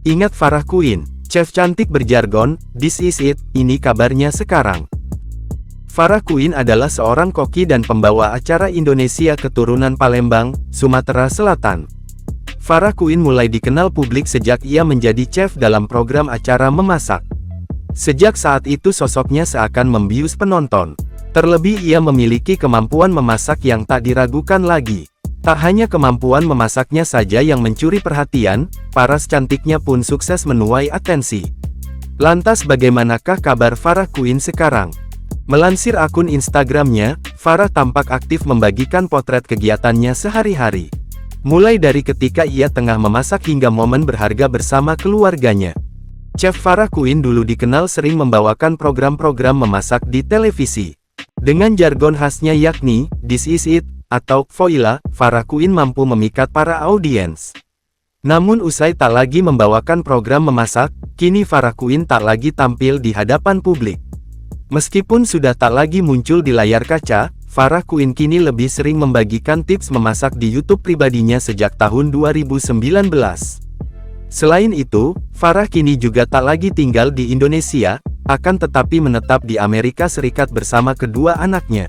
Ingat Farah Quinn, chef cantik berjargon, "This is it, ini kabarnya sekarang." Farah Quinn adalah seorang koki dan pembawa acara Indonesia keturunan Palembang, Sumatera Selatan. Farah Quinn mulai dikenal publik sejak ia menjadi chef dalam program acara memasak. Sejak saat itu sosoknya seakan membius penonton. Terlebih ia memiliki kemampuan memasak yang tak diragukan lagi. Tak hanya kemampuan memasaknya saja yang mencuri perhatian, paras cantiknya pun sukses menuai atensi. Lantas bagaimanakah kabar Farah Quinn sekarang? Melansir akun Instagramnya, Farah tampak aktif membagikan potret kegiatannya sehari-hari. Mulai dari ketika ia tengah memasak hingga momen berharga bersama keluarganya. Chef Farah Quinn dulu dikenal sering membawakan program-program memasak di televisi. Dengan jargon khasnya yakni, "This is it," atau "Voila", Farah Quinn mampu memikat para audiens. Namun usai tak lagi membawakan program memasak, kini Farah Quinn tak lagi tampil di hadapan publik. Meskipun sudah tak lagi muncul di layar kaca, Farah Quinn kini lebih sering membagikan tips memasak di YouTube pribadinya sejak tahun 2019. Selain itu, Farah kini juga tak lagi tinggal di Indonesia, akan tetapi menetap di Amerika Serikat bersama kedua anaknya.